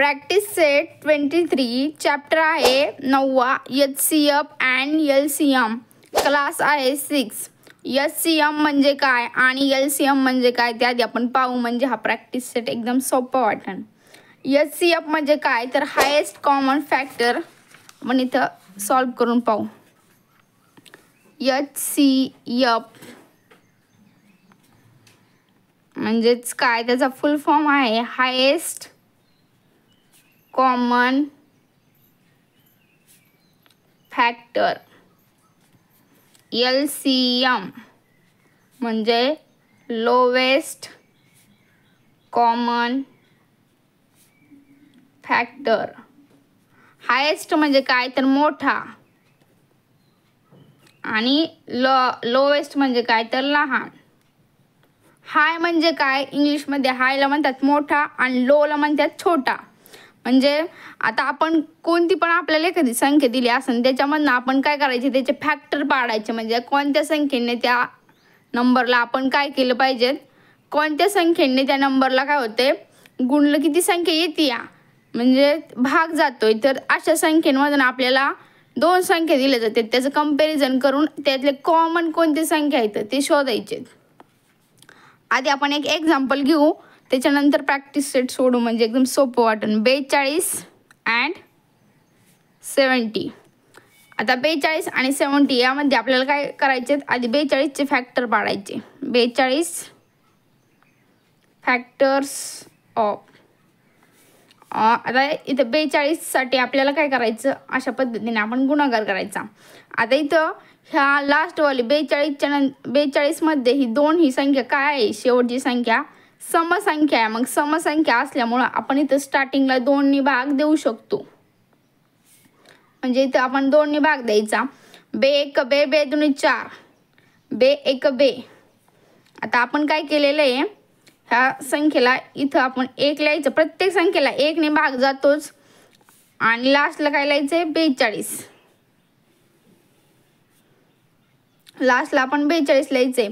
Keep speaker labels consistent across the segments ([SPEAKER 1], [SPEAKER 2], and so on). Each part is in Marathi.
[SPEAKER 1] प्रॅक्टिस सेट 23 चॅप्टर आहे 9वा HCF अँड LCM. क्लास आहे 6. HCM म्हणजे काय आणि LCM म्हणजे काय ते आधी आपण पाहू, म्हणजे हा प्रॅक्टिस सेट एकदम सोपा वाटेल. HCF म्हणजे काय तर हायेस्ट कॉमन फॅक्टर आपण इथं सॉल्व करून पाहू. HCF म्हणजेच काय, त्याचा फुल फॉर्म आहे हायेस्ट कॉमन फॅक्टर. LCM म्हणजे लोवेस्ट कॉमन फॅक्टर. हायेस्ट म्हणजे काय तर मोठा आणि लोवेस्ट म्हणजे काय तर लहान. हाय म्हणजे काय, इंग्लिशमध्ये हायला म्हणतात मोठा आणि लोला म्हणतात छोटा. म्हणजे आता आपण कोणती पण आपल्याला एखादी संख्या दिली असेल त्याच्यामधनं आपण काय करायचे, त्याचे फॅक्टर पाडायचे. म्हणजे कोणत्या संख्येने त्या नंबरला आपण काय केलं पाहिजे, कोणत्या संख्येने त्या नंबरला काय होते गुणलं की ती संख्या येते या म्हणजे भाग जातोय. तर अशा संख्येमधून आपल्याला दोन संख्या दिल्या जातात, त्याचं कंपॅरिझन करून त्यातले कॉमन कोणती संख्या आहेत ते शोधायचे. आधी आपण एक एक्झाम्पल घेऊ, त्याच्यानंतर प्रॅक्टिस सेट सोडू, म्हणजे एकदम सोपं वाटेल. 42 अँड 70. आता 42 आणि 70 यामध्ये आपल्याला काय करायचे, आधी 42चे फॅक्टर पाडायचे. 42 फॅक्टर्स ऑफ. आता इथं 42 साठी आपल्याला काय करायचं, अशा पद्धतीने आपण गुणाकार करायचा. आता इथं ह्या लास्टवाली 42 मध्ये ही दोन ही संख्या काय आहे, शेवटची संख्या समसंख्या आहे. मग समसंख्या असल्यामुळं आपण इथं स्टार्टिंगला 2 भाग देऊ शकतो. म्हणजे इथं आपण 2 भाग द्यायचा. बे 1 बे, बे 2 4, बे 1 बे. आता आपण काय केलेलं आहे, ह्या संख्येला इथं आपण 1 लिहायचं. प्रत्येक संख्येला 1 ने भाग जातोच आणि लास्टला काय लिहायचं आहे 42. लास्टला आपण 42 लिहायचे.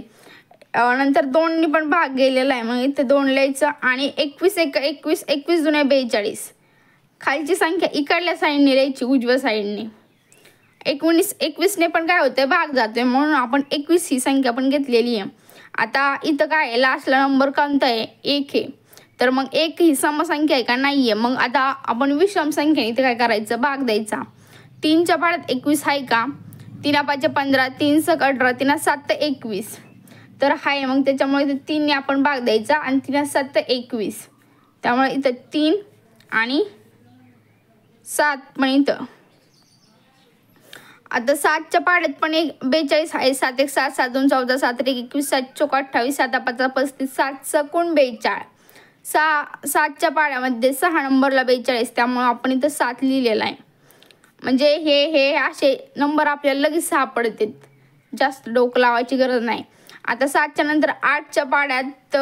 [SPEAKER 1] नंतर 2 ने पण भाग गेलेला आहे, मग इथे 2 लिहायचं आणि 21 1 21 21 2 42. खालची संख्या इकडल्या साईडने लिहायची, उजव्या साईडने. 21 ने पण काय होतंय भाग जातोय, म्हणून आपण 21 ही संख्या पण घेतलेली आहे. आता इथं काय आहे, लास्टला नंबर कोणता आहे 1 आहे. तर मग 1 ही समसंख्या आहे का नाही आहे. मग आता आपण विषम संख्या इथं काय करायचं, भाग द्यायचा. 3च्या पाड्यात 21 आहे का, 3 5 15, 3 6 18, 3 7 21. तर आहे, मग त्याच्यामुळे इथं 3 ने आपण भाग द्यायचा आणि 3 7 21. त्यामुळे इथं 3 आणि 7 पण इथं. आता 7च्या पाड्यात पण 42 आहे. 7 1 7 7 2 14 7 1 21 7 4 28 7 5 35 7 6 42. 7च्या पाड्यामध्ये 6 नंबरला 42, त्यामुळे आपण इथं 7 लिहिलेला आहे. म्हणजे हे असे नंबर आपल्याला लगेच सापडतात, जास्त डोकं लावायची गरज नाही. आता 7च्या नंतर 8च्या पाड्यात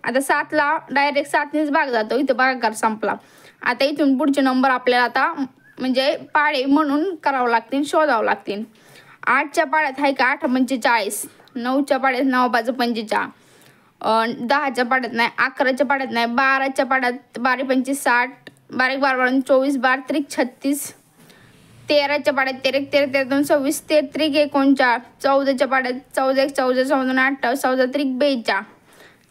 [SPEAKER 1] आता 7ला डायरेक्ट 7नेच भाग जातो, इथं भागाकार संपला. आता इथून पुढचे नंबर आपल्याला आता म्हणजे पाडे म्हणून करावं लागतील, शोधावं लागतील. 8च्या पाड्यात आहे का 8 45, 9च्या पाड्यात 9 5 45, 10च्या पाड्यात नाही, 11च्या पाड्यात नाही, 12च्या पाड्यात 12 25 60, 12 12 24, 12 3 36, 13च्या पाड्यात 13 13 13 2 26, 13 39, 14च्या पाड्यात 14 1 14 14 28, 14 3 42,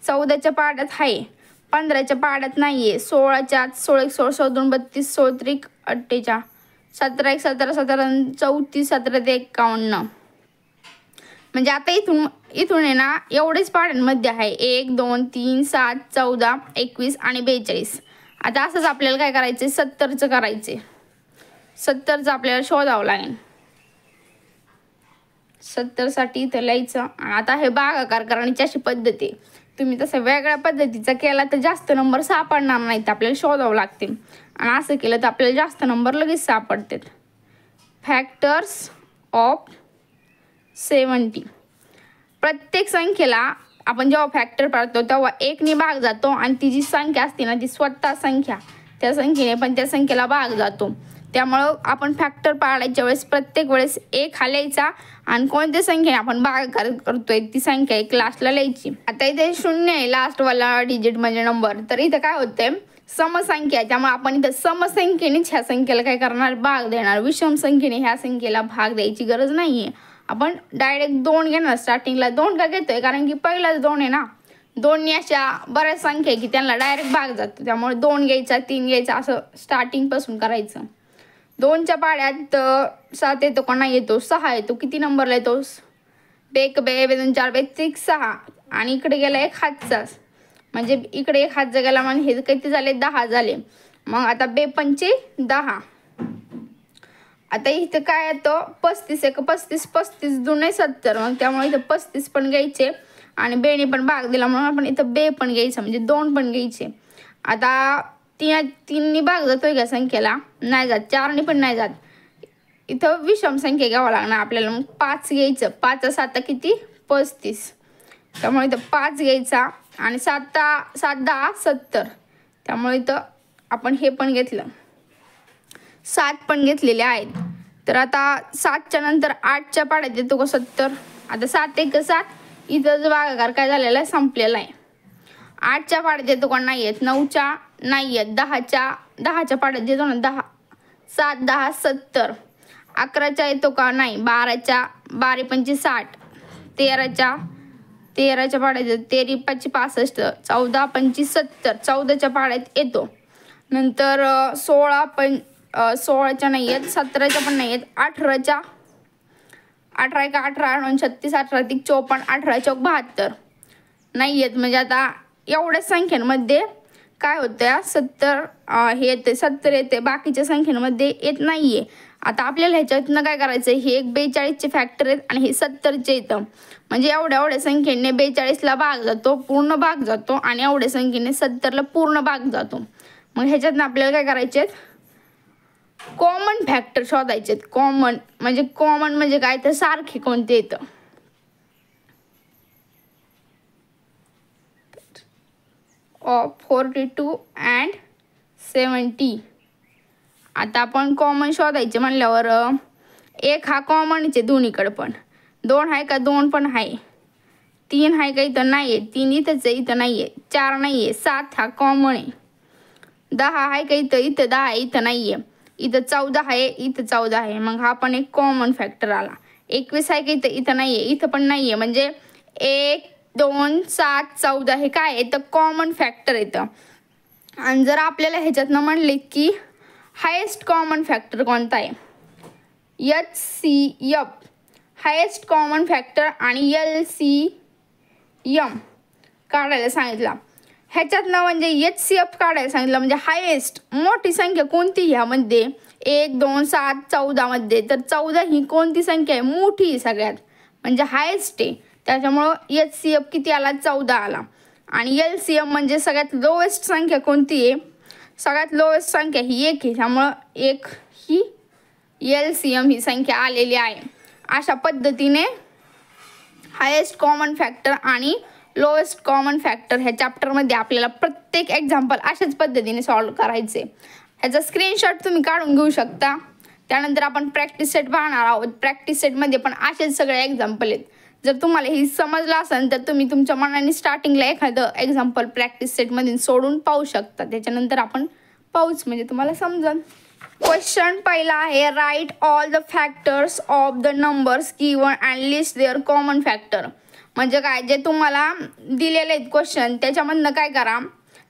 [SPEAKER 1] 14च्या पाड्यात आहे. 15च्या पाड्यात नाहीये. 16च्या 16 1 16 16 2 32, 16 3 48, 17 1 17 17 34, 17 51. म्हणजे आता इथून आहे ना एवढेच पाड्यांमध्ये आहे 1 2 3 7 14 21 आणि 42. आता असंच आपल्याला काय करायचं, 70चं करायचे. 70चं आपल्याला शोधावं लागेल. 70 साठी इथं लिहायचं. आता हे भागाकार करण्याची अशी पद्धत आहे. तुम्ही तसं वेगळ्या पद्धतीचा केला तर जास्त नंबर सापडणार नाहीत, आपल्याला शोधावं लागतील. आणि असं केलं तर आपल्याला जास्त नंबर लगेच सापडतात. Factors of 70. प्रत्येक संख्येला आपण जेव्हा फॅक्टर पाडतो तेव्हा 1 ने भाग जातो आणि ती जी संख्या असते ना ती स्वतः संख्या, त्या संख्येने पण त्या संख्येला भाग जातो. त्यामुळं आपण फॅक्टर पाडायच्या वेळेस प्रत्येक वेळेस 1 हा लिहायचा आणि कोणत्या संख्येने आपण भागाकार करतोय ती संख्या 1 लास्टला लिहायची. आता इथे 0 आहे लास्टवाला डिजिट म्हणजे नंबर. तर इथं काय होतंय, समसंख्या आहे, त्यामुळे आपण इथं समसंख्येनेच ह्या संख्येला काय करणार, भाग देणार. विषम संख्येने ह्या संख्येला भाग द्यायची गरज नाही आहे. आपण डायरेक्ट 2 घेणार. स्टार्टिंगला 2 का घेतोय, कारण की पहिलाच 2 आहे ना. 2 अशा बऱ्याच संख्या आहे की त्यांना डायरेक्ट भाग जातो, त्यामुळे 2 घ्यायचा, 3 घ्यायचा, असं स्टार्टिंगपासून करायचं. 2च्या पाड्यात 7 येतो का नाही येतो, 6 येतो. किती नंबरला येतो, 1 बे 2 4 बे 6. आणि इकडे गेला एक हातचा, म्हणजे इकडे एक हातचा गेला, म्हणजे हे किती झाले, 10 झाले. मग आता बे 5 10. आता इथं काय येतं, 35 1 35, 35 2 70. मग त्यामुळे इथं 35 पण घ्यायचे आणि बेने पण भाग दिला म्हणून आपण इथं बे पण घ्यायचं, म्हणजे 2 पण घ्यायचे. आता 3 भाग जातोय का संख्येला, नाही जात. 4 पण नाही जात. इथं विषम संख्या घ्यावं लागणार आपल्याला. मग 5 घ्यायचं. 5 7 किती, 35. त्यामुळे इथं 5 घ्यायचा आणि 7 10 70. त्यामुळे इथं आपण हे पण घेतलं, 7 पण घेतलेले आहेत. तर आता 7च्या नंतर 8च्या पाड्यात येतो का 70. आता 7 1 7. इथं जो भागाकार काय झालेला आहे, संपलेला आहे. 8च्या पाड्यात येतो का नाही येत, 9च्या नाही येत, 10च्या पाड्यात येतो ना 10. 7 10 70. 11च्या येतो का नाही, 12च्या 12 5 60. 13च्या पाड्यात येतो, 13 5 65. 14 5 70. 14च्या पाड्यात येतो. नंतर 16च्या नाही येत, 17च्या पण नाही येत. 18 1 18 9 36 18 3 54 18 4 72 नाही येत. म्हणजे आता एवढ्या संख्यांमध्ये काय होतं, 70 हे येते, 70 येते, बाकीच्या संख्यांमध्ये येत नाहीये. आता आपल्याला ह्याच्यातनं काय करायचं, हे एक 42चे फॅक्टर आहेत आणि हे 70चे येतं. म्हणजे एवढ्या संख्येने 42ला भाग जातो, पूर्ण भाग जातो, आणि एवढ्या संख्येने 70ला पूर्ण भाग जातो. मग ह्याच्यातनं आपल्याला काय करायचे, कॉमन फॅक्टर शोधायचे. कॉमन म्हणजे काय, तर सारखे कोणते येतं. Of 42 and 70. आता आपण कॉमन शोधायचे म्हणल्यावर 1 हा कॉमनच आहे दोन्हीकडे पण. 2 आहे का, 2 पण आहे. 3 आहे का, इथं नाही आहे. 3 इथंच आहे, इथं नाही आहे. 4 नाही आहे. 7 हा कॉमन आहे. 10 आहे का, इथं 10 आहे, इथं नाही आहे. इथं 14 आहे, इथं 14 आहे. मग हा पण एक कॉमन फॅक्टर आला. 21 आहे का, इथं नाही आहे, इथं पण नाही आहे. म्हणजे 1 2 7 14 हे काय आहे, तर कॉमन फॅक्टर येतं. आणि जर आपल्याला ह्याच्यातनं म्हणले की हायेस्ट कॉमन फॅक्टर कोणता आहे, HCF हायेस्ट कॉमन फॅक्टर आणि LCM काढायला सांगितलं. ह्याच्यातनं म्हणजे HCF काढायला सांगितलं, म्हणजे हायेस्ट मोठी संख्या कोणती ह्यामध्ये, 1 2 7 14 मध्ये. तर 14 ही कोणती संख्या आहे, मोठी आहे सगळ्यात, म्हणजे हायेस्ट आहे. त्याच्यामुळं HCF किती आला, 14 आला. आणि LCM म्हणजे सगळ्यात लोएस्ट संख्या कोणती आहे, सगळ्यात लोएस्ट संख्या ही 1 आहे. त्यामुळं 1 ही LCM ही संख्या आलेली आहे. अशा पद्धतीने हायेस्ट कॉमन फॅक्टर आणि लोएस्ट कॉमन फॅक्टर ह्या चॅप्टरमध्ये आपल्याला प्रत्येक एक्झाम्पल अशाच पद्धतीने सॉल्व करायचे. ह्याचा स्क्रीनशॉट तुम्ही काढून घेऊ शकता. त्यानंतर आपण प्रॅक्टिस सेट पाहणार आहोत. प्रॅक्टिस सेटमध्ये पण असेच सगळे एक्झाम्पल आहेत. जर तुम्हाला हे समजलं असेल तर तुम्ही तुमच्या मनाने स्टार्टिंगला एखादं एक्झाम्पल प्रॅक्टिस सेटमधून सोडून पाहू शकता. त्याच्यानंतर आपण पाहूच, म्हणजे तुम्हाला समजेल. क्वेश्चन पहिला आहे, write all the factors of the numbers given and list their common factor. म्हणजे काय, जे तुम्हाला दिलेले आहेत क्वेश्चन त्याच्यामधनं काय करा,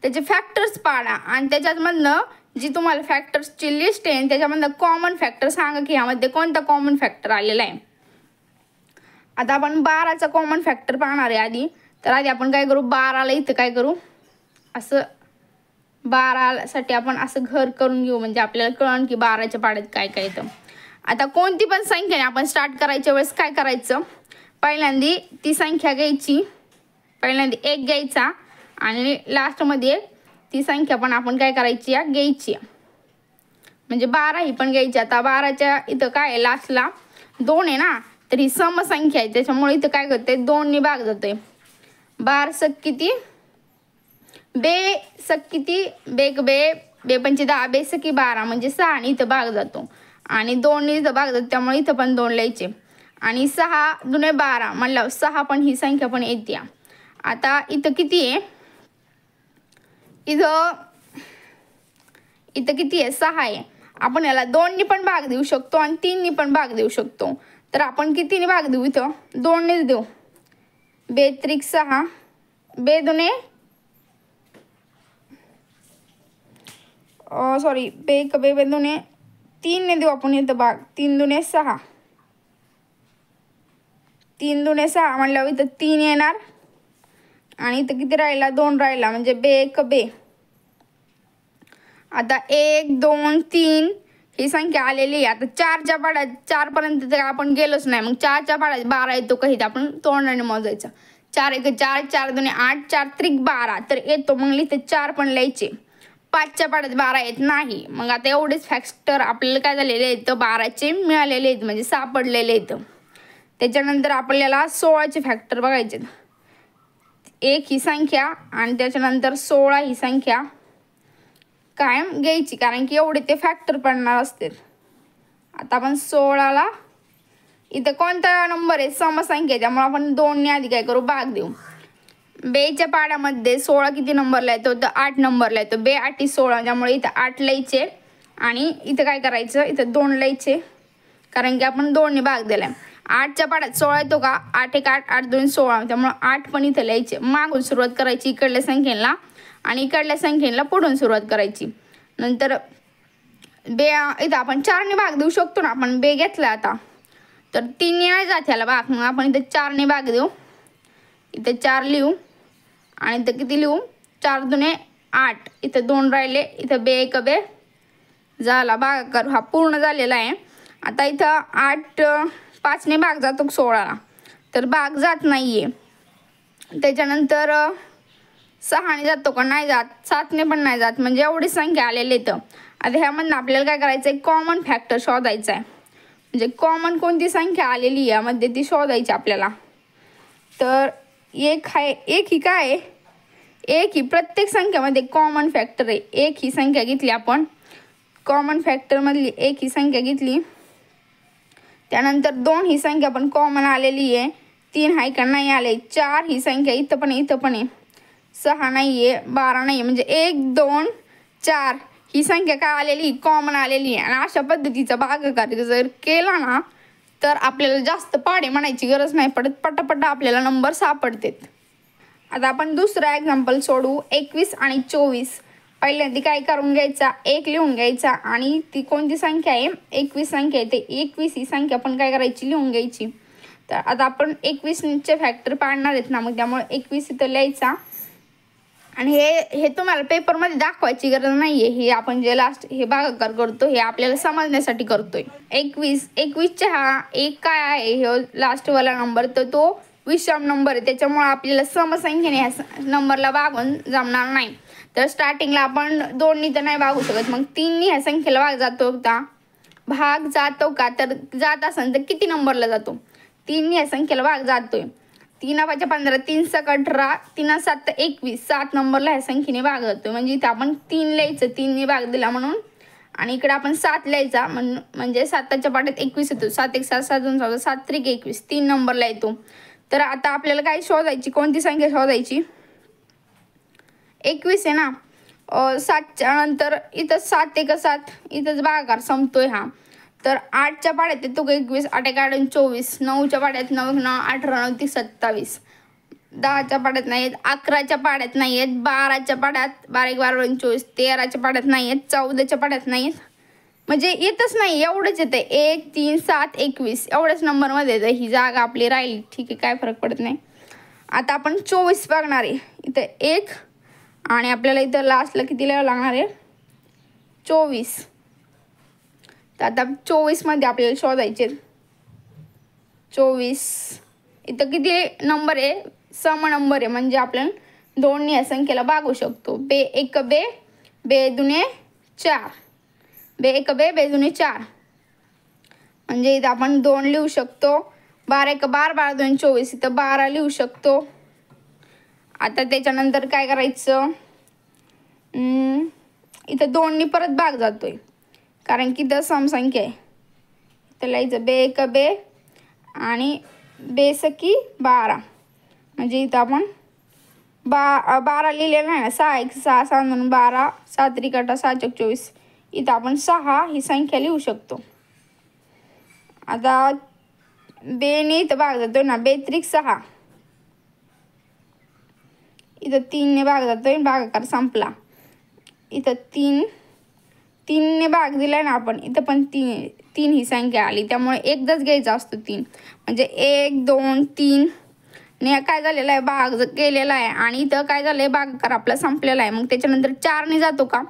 [SPEAKER 1] त्याचे फॅक्टर्स पाडा आणि त्याच्यामधनं जी तुम्हाला फॅक्टर्सची लिस्ट आहे त्याच्यामधनं कॉमन फॅक्टर सांगा की ह्यामध्ये कोणता कॉमन फॅक्टर आलेला आहे. आता आपण 12चा कॉमन फॅक्टर पाहणार आहे आधी. तर आधी आपण काय करू, 12ला इथं काय करू, असं 12साठी आपण असं घर करून घेऊ, म्हणजे आपल्याला कळण की 12च्या पाड्यात काय काय येतं. आता कोणती पण संख्याने आपण स्टार्ट करायच्या वेळेस काय करायचं, पहिल्यांदी ती संख्या घ्यायची, पहिल्यांदी 1 घ्यायचा आणि लास्टमध्ये ती संख्या पण आपण काय करायची घ्यायची, म्हणजे 12 ही पण घ्यायची. आता 12च्या इथं काय आहे, लास्टला 2 आहे ना, तर ही समसंख्या आहे त्याच्यामुळे इथं काय करते, 2 ने भाग जातोय. 12 सक किती, बे सक किती, बेक बे 5 10 बे सकी 12 म्हणजे 6 आणि इथं भाग जातो आणि 2 ने इथं भाग जातो, त्यामुळे इथं पण 2 लिहायचे. आणि 6 दुने 12 म्हणल्यावर 6 पण ही संख्या पण येते. आता इथं किती आहे, इथं इथं किती आहे 6 आहे. आपण याला 2 पण भाग देऊ शकतो आणि 3 पण भाग देऊ शकतो. तर आपण कितीने भाग देऊ इथं 2नेच देऊ. 2 त्रिक 6 2 दुने सॉरी 2 दुने 3ने देऊ आपण इथं भाग. 3 दुने 6 3 दुने 6 म्हणल्यावर इथं 3 येणार आणि इथं किती राहिला 2 राहिला म्हणजे 2 आता 1 2 3 ही संख्या आलेली आहे. आता 4च्या पाड्यात 4 पर्यंत तर आपण गेलोच नाही. मग 4च्या पाड्यात 12 येतो का इथे आपण तोंडाने मोजायचं. 4 1 4 4 2 8 4 त्रिक 12 तर येतो. मग इथे 4 पण लिहायचे. 5च्या पाड्यात 12 येत नाही. मग आता एवढेच फॅक्टर आपल्याला काय झालेले आहेत 12चे मिळालेले आहेत म्हणजे सापडलेले आहेत. त्याच्यानंतर आपल्याला 16चे फॅक्टर बघायचे. 1 ही संख्या आणि त्याच्यानंतर 16 ही संख्या कायम घ्यायची कारण की एवढे ते फॅक्टर पडणार असते. आता आपण 16ला इथं कोणता नंबर आहे समसंख्या आहे त्यामुळे आपण 2ने आधी काय करू भाग देऊ. 2च्या पाड्यामध्ये 16 किती नंबरला येतो तर 8 नंबरला येतो. 2 8 16 त्यामुळे इथं 8 लिहायचे आणि इथं काय करायचं इथं 2 लिहायचे कारण की आपण 2ने भाग दिलाय. 8च्या पाड्यात 16 येतो का 8 1 8 8 2 16 त्यामुळे 8 पण इथं लिहायचे. मागून सुरुवात करायची इकडल्या संख्येला आणि इकडल्या संख्येला पुढून सुरुवात करायची. नंतर इथं आपण 4ने भाग देऊ शकतो ना. आपण 2 घेतला आता तर 3ने नाही जात ह्याला भाग. मग आपण इथं 4ने भाग देऊ. इथं 4 लिहू आणि इथं किती लिहू 4 दुने 8 इथं 2 राहिले. इथं 2 1 2 झाला भागाकार हा पूर्ण झालेला आहे. आता इथं 8 5ने भाग जातो 16ला तर भाग जात नाहीये. त्याच्यानंतर 6ने जातो का नाही जात. 7ने पण नाही जात म्हणजे एवढी संख्या आलेली आहे. आता ह्यामधून आपल्याला काय करायचं आहे कॉमन फॅक्टर शोधायचा आहे. म्हणजे कॉमन कोणती संख्या आलेली यामध्ये ती शोधायची आपल्याला. तर 1 आहे 1 ही काय आहे 1 ही प्रत्येक संख्यामध्ये कॉमन फॅक्टर आहे. 1 ही संख्या घेतली आपण कॉमन फॅक्टरमधली 1 ही संख्या घेतली. त्यानंतर 2 ही संख्या पण कॉमन आलेली आहे. 3 आहे का नाही आले. 4 ही संख्या इथं पण आहे. 6 नाही आहे 12 नाही आहे म्हणजे 1 2 4 ही संख्या काय आलेली कॉमन आलेली आहे. आणि अशा पद्धतीचा भागाकार जर केला ना तर आपल्याला जास्त पाढे म्हणायची गरज नाही पडत. पटापट आपल्याला नंबर सापडतात. आता आपण दुसरा एक्झाम्पल सोडवू. 21 आणि 24 पहिल्यांदा काय करून घ्यायचा 1 लिहून घ्यायचा आणि ती कोणती संख्या आहे 21 संख्या आहे. ते 21 ही संख्या पण काय करायची लिहून घ्यायची. तर आता आपण 21चे फॅक्टर पाडणार आहेत ना मग त्यामुळे 21 इथं लिहायचा. आणि हे तुम्हाला पेपरमध्ये दाखवायची गरज नाही आहे. हे आपण जे लास्ट हे भागाकार करतो हे आपल्याला समजण्यासाठी करतोय. 21चे हा 1 काय आहे हे लास्टवाला नंबर तर तो विषम नंबर आहे. त्याच्यामुळे आपल्याला समसंख्येने ह्या नंबरला भागून जमणार नाही. तर स्टार्टिंगला आपण 2ने तर नाही भागू शकत. मग 3ने ह्या संख्येला भाग जातो का तर जात असेल तर किती नंबरला जातो 3ने ह्या संख्येला भाग जातोय. 3 5 15 3 6 18 3 7 21 7 नंबरला ह्या संख्येने भाग जातोय. म्हणजे इथं आपण 3 लिहायचं 3ने भाग दिला म्हणून आणि इकडे आपण 7 लिहायचा म्हणजे 7च्या पाड्यात 21 येतो. 7 1 7 7 2 14 7 त्रिक 21 3 नंबरला येतो. तर आता आपल्याला काय शोधायची कोणती संख्या शोधायची 21 आहे ना. 7च्या नंतर इथं 7 1 7 इथंच भागाकार संपतोय हा. तर 8च्या पाड्यात येतो का 21 8 1 8 24 9च्या पाड्यात 9 9 18 9 30 27 10च्या पाड्यात नाही आहेत 11च्या पाड्यात नाही आहेत 12च्या पाड्यात 12 1 12 24 13च्या पाड्यात नाही आहेत 14च्या पाड्यात नाही आहेत म्हणजे येतच नाही. एवढंच येतं 1 3 7 21 एवढ्याच नंबरमध्ये येतं. ही जागा आपली राहिली ठीक आहे काय फरक पडत नाही. आता आपण 24 बघणार आहे. इथं 1 आणि आपल्याला इथं लास्टला किती लिहावं लागणार आहे 24. तर आता 24मध्ये आपल्याला शोधायचे 24 इथं किती नंबर आहे सम नंबर आहे म्हणजे आपण 2ने या संख्येला भागू शकतो. 2 1 2 2 दुने 4 2 1 2 2 दुने 4 म्हणजे इथं आपण 2 लिहू शकतो. 12 1 12 12 2 24 इथं 12 लिहू शकतो. आता त्याच्यानंतर काय करायचं इथं 2ने परत भाग जातोय कारण की इथं समसंख्या आहे. इथं लिहायचं 2 1 2 आणि 2 सकी 12 म्हणजे इथं आपण 12 लिहिलेलं नाही ना 6 1 6 6 2 12 7 3 8 7 24 इथं आपण 6 ही संख्या लिहू शकतो. आता बेने इथं भाग जातोय ना, 2 त्रिक 6. इथं 3ने भाग जातोय, भागाकार संपला. इथं 3ने भाग दिलाय ना आपण, इथं पण 3 ही संख्या आली, त्यामुळे एकदाच घ्यायचा असतो 3. म्हणजे 1 2 3 ने काय झालेलं आहे, भाग केलेला आहे. आणि इथं काय झालंय, भागाकार आपला संपलेला आहे. मग त्याच्यानंतर 4ने जातो का,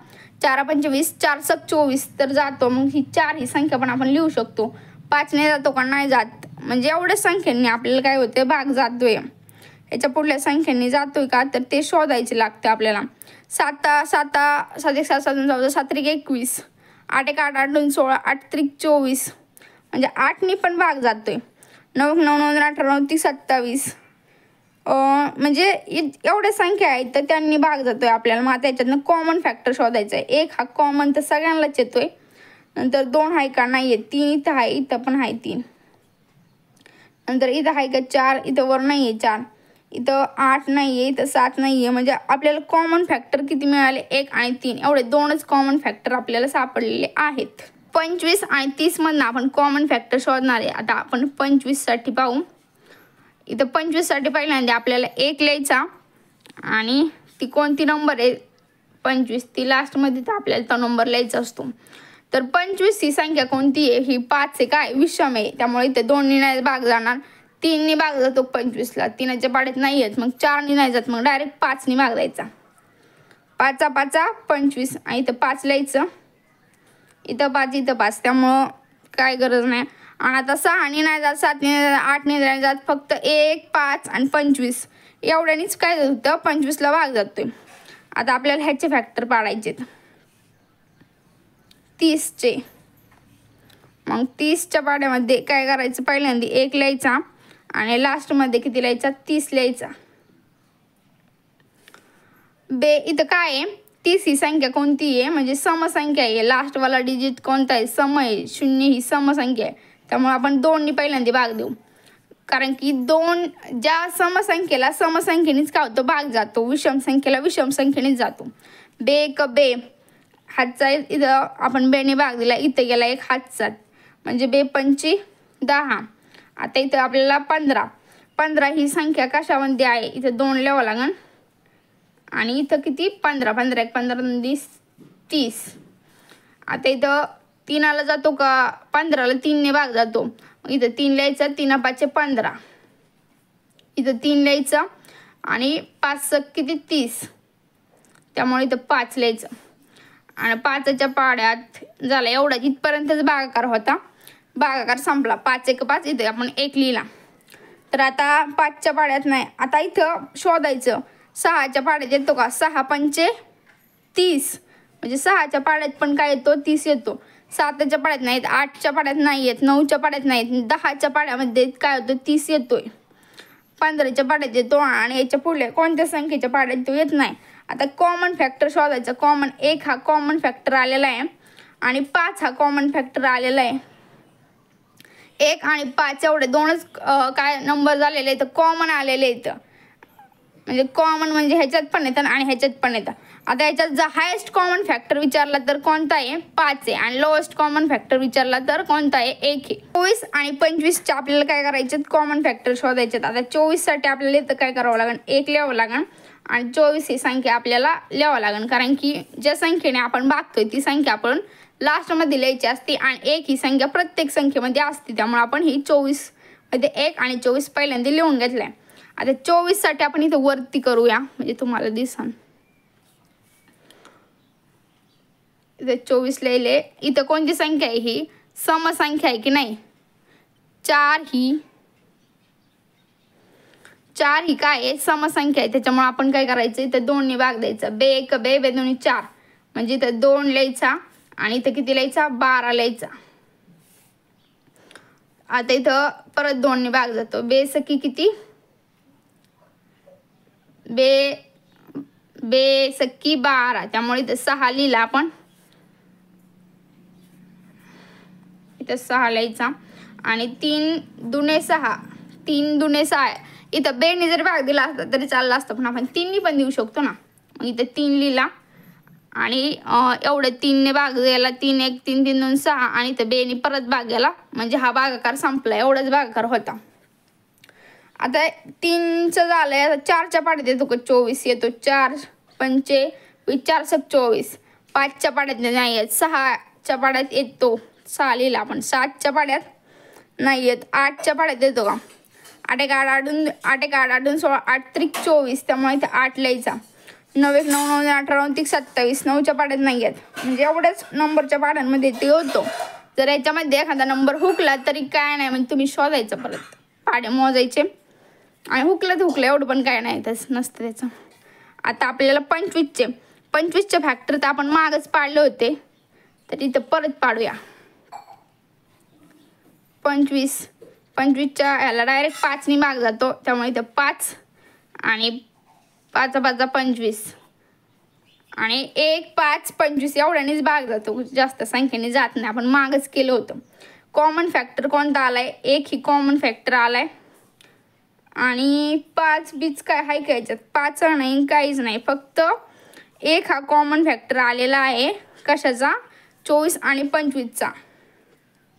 [SPEAKER 1] 4 25, 4 सक 24 तर जातो. मग ही 4 ही संख्या पण आपण लिहू शकतो. 5ने जातो का, नाही जात. म्हणजे एवढ्या संख्यांनी आपल्याला काय होते, भाग जातोय. याच्या पुढल्या संख्यांनी जातोय का, तर ते शोधायचे लागते आपल्याला. 7 7 7 1 7 7 2 14 7 त्रिक 21, 8 1 8 8 2 16, 8 त्रिक 24 म्हणजे 8ने पण भाग जातोय. 9 9 9 18 9 30 27 म्हणजे एवढ्या संख्या आहेत तर त्यांनी भाग जातोय आपल्याला. मग त्याच्यातनं कॉमन फॅक्टर शोधायचा आहे. 1 हा कॉमन तर सगळ्यांनाच येतोय. नंतर 2 आहे का, नाही आहे. 3 इथं आहे, इथं पण आहे 3. नंतर इथं आहे का 4, इथं वर नाही आहे 4. इथं 8 नाही आहे, इथं 7 नाही आहे. म्हणजे आपल्याला कॉमन फॅक्टर किती मिळाले, 1 आणि 3. एवढे 2च कॉमन फॅक्टर आपल्याला सापडलेले आहेत. 25 आणि 30 मधनं आपण कॉमन फॅक्टर शोधणार आहे. आता आपण 25 साठी पाहू. इथं 25 साठी पहिल्यांदा आपल्याला 1 लिहायचा आणि ती कोणती नंबर आहे 25, ती लास्टमध्ये तर आपल्याला तो नंबर लिहायचा असतो. तर 25 ही संख्या कोणती आहे, ही 5 आहे, काय विषम आहे. त्यामुळे इथे 2ने नाही भाग जाणार, 3ने भाग जातो 25ला. 3च्या पाड्यात नाही आहेत, मग 4ने नाही जात, मग डायरेक्ट 5ने भाग द्यायचा. 5 5 25 आणि इथं 5 लिहायचं, इथं 5 इथं 5, त्यामुळं काय गरज नाही. आणि आता 6ने नाही जात, 7ने नाही जात, 8ने नाही जात, फक्त 1 5 आणि 25 एवढ्यानेच काय होतं, 25ला भाग जातोय. आता आपल्याला ह्याचे फॅक्टर पाडायचे 30चे. मग 30च्या पाड्यामध्ये काय करायचं, पहिल्यांदा 1 लिहायचा आणि लास्टमध्ये किती लिहायचा, 30 लिहायचा. इथं काय आहे, 30 ही संख्या कोणती आहे, म्हणजे समसंख्या आहे. लास्टवाला डिजिट कोणता आहे, सम आहे. 0 ही समसंख्या आहे. त्यामुळे आपण 2ने पहिल्यांदा भाग देऊ, कारण की 2 ज्या समसंख्येला समसंख्येनेच काय होतं, भाग जातो. विषम संख्येला विषम संख्येनेच जातो. बे हातचा इथं आपण बेने भाग दिला, इथं गेला 1 हातचा, म्हणजे 2 पंची 10. आता इथं आपल्याला 15 ही संख्या कशामध्ये आहे, इथं 2 लिहावं लागेल. आणि इथं किती, 15 15 1 15 2 30. आता इथं 3ला जातो का, 15ला 3ने भाग जातो. इथं 3 लिहायचा, 3 5 15, इथं 3 लिहायचं आणि 5 किती 30, त्यामुळे इथं 5 लिहायचं. आणि 5च्या पाड्यात झाला एवढा, इथपर्यंतच भागाकार होता, भागाकार संपला. 5 1 5, इथं आपण 1 लिहिला. तर आता 5च्या पाड्यात नाही. आता इथं शोधायचं 6च्या पाड्यात येतो का, 6 पंचे 30, म्हणजे 6च्या पाड्यात पण काय येतो, 30 येतो. 7च्या पाड्यात नाहीत, 8च्या पाड्यात नाही येत, 9च्या पाड्यात नाहीत, 10च्या पाड्यामध्ये काय होतं, 30 येतोय. 15च्या पाड्यात येतो आणि याच्या पुढे कोणत्या संख्येच्या पाड्यात तो येत नाही. आता कॉमन फॅक्टर शोधायचा. कॉमन 1 हा कॉमन फॅक्टर आलेला आहे आणि 5 हा कॉमन फॅक्टर आलेला आहे. 1 आणि 5 एवढे 2च काय नंबर झालेले आहेत, कॉमन आलेले आहेत. म्हणजे कॉमन म्हणजे ह्याच्यात पण येतात आणि ह्याच्यात पण येतात. आता ह्याच्यात जर हायेस्ट कॉमन फॅक्टर विचारला तर कोणता आहे, 5 आहे. आणि लोएस्ट कॉमन फॅक्टर विचारला तर कोणता आहे, 1 आहे. 24 आणि 25चे आपल्याला काय करायचे, कॉमन फॅक्टर शोधायचे. आता 24 साठी आपल्याला इथं काय करावं लागेल, 1 लिहावं लागेल आणि 24 ही संख्या आपल्याला लिहावं लागेल, कारण की ज्या संख्येने आपण भागतोय ती संख्या आपण लास्टमध्ये लिहायची असते आणि 1 ही संख्या प्रत्येक संख्येमध्ये असते. त्यामुळे आपण ही 24 मध्ये 1 आणि 24 पहिल्यांदा लिहून घेतलंय. आता 24 साठी आपण इथं वरती करूया, म्हणजे तुम्हाला दिसन. इथं 24 लिहिले. इथं कोणती संख्या आहे, ही समसंख्या आहे की नाही. 4 ही काय आहे, समसंख्या आहे. त्याच्यामुळे आपण काय करायचं, इथं 2ने भाग द्यायचा. 2 1 2 2 2 4, म्हणजे इथं 2 लिहायचा आणि इथं किती लिहायचा, 12 लिहायचा. आता इथं परत 2ने भाग जातो. 2 सकी किती, 2 सकी 12, त्यामुळे इथं 6 लिहिला आपण. इथं 6 लिहायचा आणि 3 दुने 6, 3 दुने 6. इथं 2ने जर भाग दिला असता तरी चालला असतं, पण आपण 3ने पण देऊ शकतो ना. मग इथं 3 लिहिला आणि एवढे 3ने भाग गेला, 3 1 3 3 2 6 आणि इथं बेने परत भाग गेला, म्हणजे हा भागाकार संपला. एवढाच भागाकार होता. आता 3चं झालंय. आता 4च्या पाड्यात येतो का 24 येतो. 4 पंचे 4 7 24. 5च्या पाड्यात नाही येत. 6च्या पाड्यात येतो. 6 लिहिला आपण. 7च्या पाड्यात नाही येत. 8च्या पाड्यात येतो का. 8 1 8 8 16 8 3 24. त्यामुळे इथे 8 लिहायचा. 9 1 9 9 18 29 27. 9च्या पाड्यात नाही येत. म्हणजे एवढ्याच नंबरच्या पाड्यांमध्ये ते होतो. जर याच्यामध्ये एखादा नंबर हुकला तरी काय नाही, म्हणजे तुम्ही शोधायचं परत, पाडे मोजायचे आणि हुकलं एवढं पण काय नाही तसं नसतं त्याचं. आता आपल्याला 25चे फॅक्टर तर आपण मागच पाडले होते, तर इथं परत पाडूया. 25च्या ह्याला डायरेक्ट 5ने भाग जातो, त्यामुळे इथं 5 आणि 5 5 25 आणि 1 5 25 एवढ्यानेच भाग जातो, जास्त संख्येने जात नाही. आपण मागच केलं होतं. कॉमन फॅक्टर कोणता आलाय. 1 ही कॉमन फॅक्टर आलाय आणि 5 बीच काय हाय का याच्यात. 5 नाही काहीच नाही, फक्त 1 हा कॉमन फॅक्टर आलेला आहे. कशाचा. 24 आणि 25चा.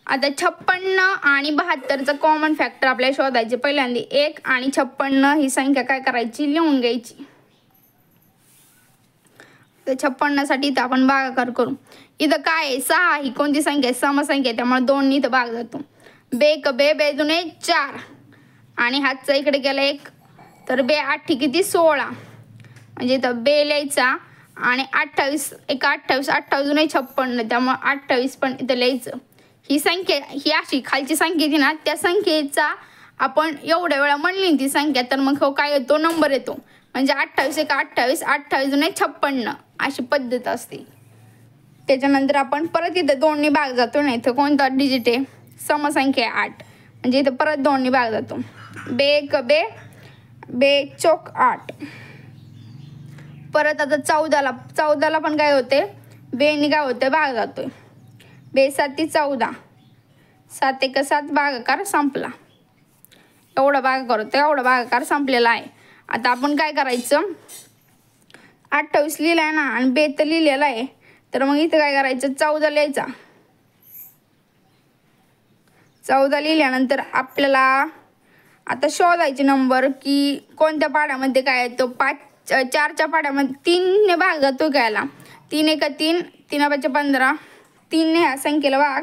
[SPEAKER 1] आता 56 आणि 72चा कॉमन फॅक्टर आपल्याला शोधायचे. पहिल्यांदा 1 आणि 56 ही संख्या काय करायची, लिहून घ्यायची. तर 56साठी इथं आपण भागाकार करू. इथं काय आहे, 6 ही कोणती संख्या आहे, समसंख्या, त्यामुळे 2 इथं भाग जातो. बे दुने 4 आणि हातचा इकडे गेला 1, तर 2 8 किती 16, म्हणजे इथं बे लिहायचा आणि 28 1 28 28 दुने 56, त्यामुळे 28 पण इथं लिहायचं. ही संख्या ही अशी खालची संख्या येते ना, त्या संख्येचा आपण एवढ्या वेळा म्हणली ती संख्या, तर मग हो काय येतो, नंबर येतो. म्हणजे 28 1 28 28 दुने 56 अशी पद्धत असते. त्याच्यानंतर आपण परत इथं 2ने भाग जातो ना. इथं कोणता डिजिट आहे, समसंख्या आहे 8, म्हणजे इथं परत 2ने भाग जातो. बे चौक 8. परत आता 14ला पण काय होते, बेने काय होते, भाग जातोय. 2 7 14. 7 1 7 भागाकार संपला. एवढा भागाकार होता, एवढा भागाकार संपलेला आहे. आता आपण काय करायचं, 28 लिहिला आहे ना आणि बे तर लिहिलेला आहे, तर मग इथं काय करायचं, 14 लिहायचा. 14 लिहिल्यानंतर आपल्याला आता शोधायचे नंबर की कोणत्या पाड्यामध्ये काय येतो. 4च्या पाड्यामध्ये 3ने भाग जातो का याला. 3 1 3 3 5 15. 3ने ह्या संख्येला भाग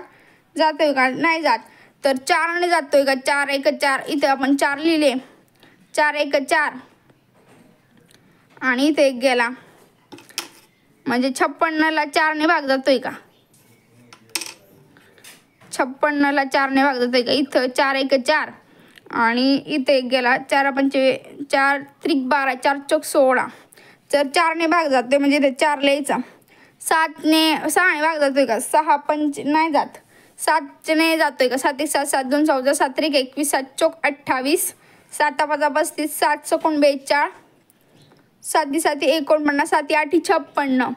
[SPEAKER 1] जातोय का, नाही जात. तर 4ने जातोय का, 4 1 4. इथं आपण 4 लिहिले, 4 1 4 आणि इथे 1 गेला, म्हणजे 56ला 4ने भाग जातोय का. 56ला 4ने भाग जातोय का. इथं 4 1 4 आणि इथे 1 गेला, 4 पंचे 4 त्रिक 12 4 चौक 16. जर 4ने भाग जातोय म्हणजे इथे 4 लिहायचा. 6ने भाग जातोय का, 6 पंच नाही जात. 7ने जातोय का, 7 1 7 7 2 14 7 1 21 7 चौक 28 7 5 35 7 2 42 7 7 49 7 8 56,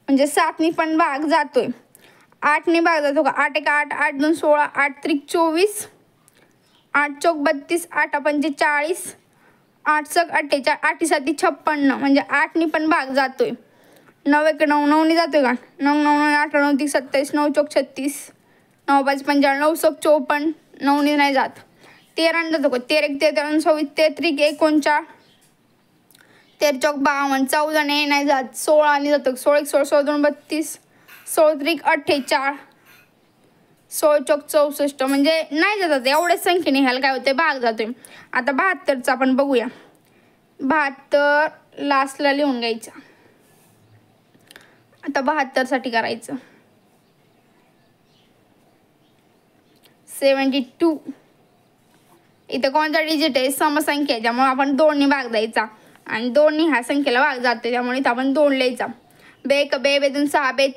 [SPEAKER 1] म्हणजे 7ने पण भाग जातोय. 8ने भाग जातो का, 8 1 8 8 2 16 8 3 24 8 चौक 32 8 पंचे 40 8 6 48 8 7 56, म्हणजे 8ने पण भाग जातोय. 9 1 9 9ने जातोय का, 9 9 9 18 9 30 27 9 चौक 36 9 5 55 9 6 54 9ने नाही जात. 13ने जातो का, 13 1 13 26 33 39 13 चौक 52 14ने नाही जात. 16ने जातो, 16 1 16 16 2 32 16 3 48 16 चौक 64, म्हणजे नाही जातात. एवढ्याच संख्येने ह्याला काय होते, भाग जातोय. आता 72चा आपण बघूया. 72 लास्टला लिहून घ्यायचा. आता 72साठी करायचं 72. इथं कोणता डिजिट आहे, समसंख्या आहे, त्यामुळे आपण 2ने भाग द्यायचा आणि 2ने ह्या संख्येला भाग जाते, त्यामुळे इथं आपण 2 लिहायचा. 2 बे 2 6 बे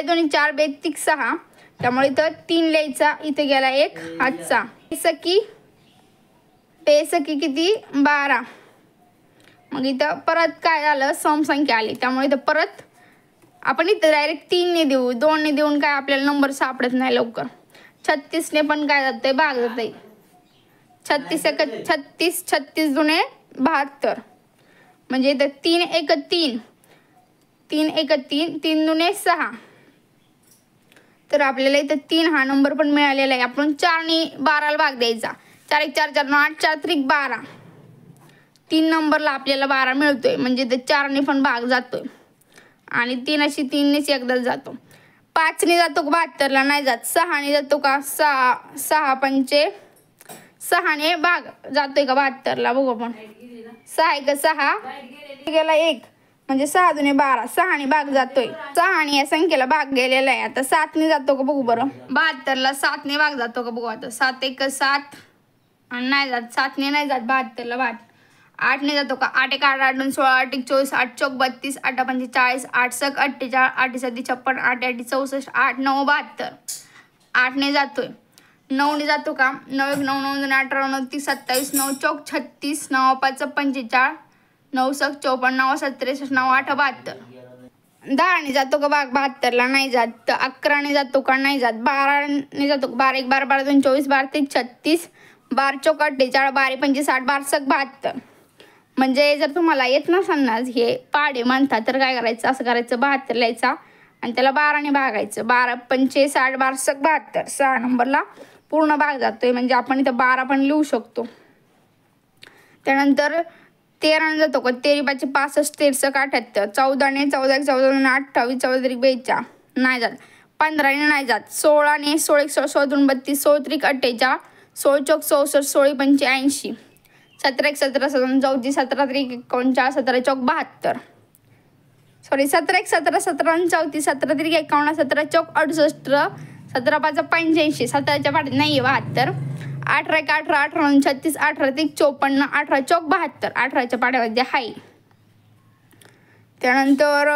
[SPEAKER 1] 2 4 बे 6, त्यामुळे इथं 3 लिहायचा. इथे गेला 1 हातचा. बेसकी किती 12. मग इथं परत काय झालं, समसंख्या आली, त्यामुळे इथं परत आपण इथं डायरेक्ट 3ने देऊ. 2ने देऊन काय आपल्याला नंबर सापडत नाही लवकर. 36ने पण काय जातंय, भाग जातंय. 36 1 36 36 दुने 72, म्हणजे इथं 3 1 3 3 1 3 3 2 6. तर आपल्याला इथं 3 हा नंबर पण मिळालेला आहे. आपण 4 ने 12ला भाग द्यायचा. 4 1 4 4 9 8 4 3 12. 3 नंबरला आपल्याला 12 मिळतोय म्हणजे ते 4 ने पण भाग जातोय आणि 3 अशी 3 नेच एकदाच जातो. 5 ने जातो का 72ला नाही जात. 6 ने जातो का 6 पंचे 6 ने भाग जातोय का 72ला बघू आपण. 6 1 6 गेला 1 म्हणजे 6 2 12. 6 ने भाग जातोय. 6 ने या संख्येला भाग गेलेला आहे. आता 7 ने जातो का बघू बरं. 72ला 7 ने भाग जातो का बघू. आता 7 1 7 आणि नाही जात. 7 ने नाही जात 72ला भाग. 8 ने जातो का 8 1 8 8 2 16 8 1 24 8 4 32 8 5 40 8 6 48 8 7 56 8 8 64 8 9 72. 8 ने जातोय. 9 ने जातो का 9 1 9 9 2 18 29 27 9 4 36 9 5 45 9 6 54 9 7 63 9 8 72. 10 ने जातो का भाग 72ला नाही जात. 11 ने जातो का नाही जात. 12 ने जातो का 12 1 12 12 2 24 12 3 36 12 4 48 12 5 60 12 6 72. म्हणजे जर तुम्हाला येत नसेल ना हे पाडे म्हणतात तर काय करायचं, असं करायचं 72 लिहायचा आणि त्याला 12 ने भागायचं. 12 पंचे 60 12 6 72. 6 नंबरला पूर्ण भाग जातोय म्हणजे आपण इथं 12 पण लिहू शकतो. त्यानंतर 13 ने जातो का 13 5 65 13 78. 14 ने 14 1 14 2 28 14 3 42 नाही जात. 15 ने नाही जात. 16 ने 16 1 16 2 32 16 3 48 16 4 64 16 5 80. 17 1 17 17 34 17 3 49 17 4 72. सॉरी 17 1 17 17 34 17 3 51 17 4 68 17 5 85. 17च्या पाठीत नाही आहे 72. 18 1 18 18 36 18 3 54 18 4 72. 18च्या पाड्यामध्ये आहे. त्यानंतर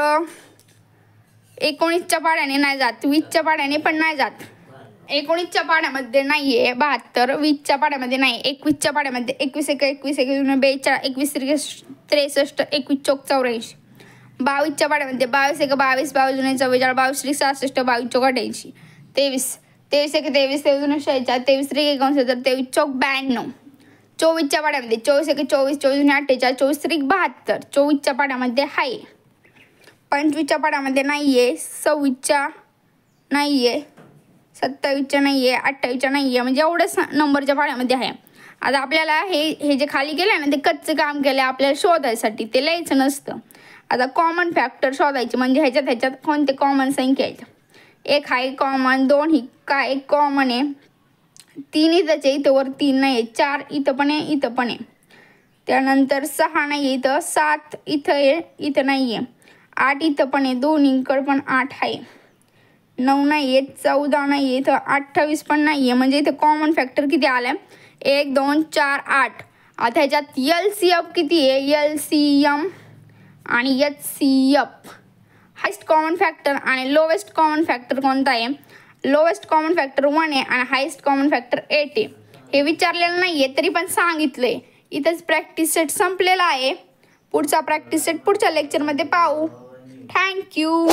[SPEAKER 1] 19च्या पाड्याने नाही जात. 20च्या पाड्याने पण नाही जात. 19च्या पाड्यामध्ये नाही आहे 72. 20च्या पाड्यामध्ये नाही. 21च्या पाड्यामध्ये 21 1 21 1 42 21 63 21 4 84. 22च्या पाड्यामध्ये 22 1 22 22 44 22 66 22 4 88. 23 23 1 23 23 66 23 3 69 23 4 92. 24च्या पाड्यामध्ये 24 1 24 24 48 24 3 72. 24च्या पाड्यामध्ये आहे. 25च्या पाड्यामध्ये नाही आहे. 26च्या नाही आहे. 27च्या नाही आहे. 28च्या नाही आहे. म्हणजे एवढंच नंबरच्या पाड्यामध्ये आहे. आता आपल्याला हे जे खाली केलं ना ते कच्चं काम केलं आपल्याला शोधायसाठी, ते लिहायचं नसतं. आता कॉमन फॅक्टर शोधायचे म्हणजे ह्याच्यात कोणते कॉमन संख्या आहेत. 1 आहे कॉमन. 2 ही काय एक कॉमन आहे. 3 इथंच आहे. इथं वर 3 नाही आहे. 4 इथं पण आहे. इथं पण आहे. त्यानंतर 6 नाही आहे इथं. 7 इथं आहे. इथं नाही आहे. 8 इथं पण आहे. दोन्हीकडे पण 8 आहे. 9 नाही आहे. 14 नाही आहे. इथं 28 पण नाही आहे. म्हणजे इथं कॉमन फॅक्टर किती आलं 1 2 4 8. आता ह्याच्यात LCM किती आहे. LCM आणि HCF. हायस्ट कॉमन फॅक्टर आणि लोवेस्ट कॉमन फॅक्टर कोणता आहे. लोवेस्ट कॉमन फॅक्टर 1 आहे आणि हायस्ट कॉमन फॅक्टर 8 आहे. हे विचारलेलं नाही आहे तरी पण सांगितलंय. इथंच प्रॅक्टिस सेट संपलेला आहे. पुढचा प्रॅक्टिस सेट पुढच्या लेक्चरमध्ये पाहू. थँक्यू.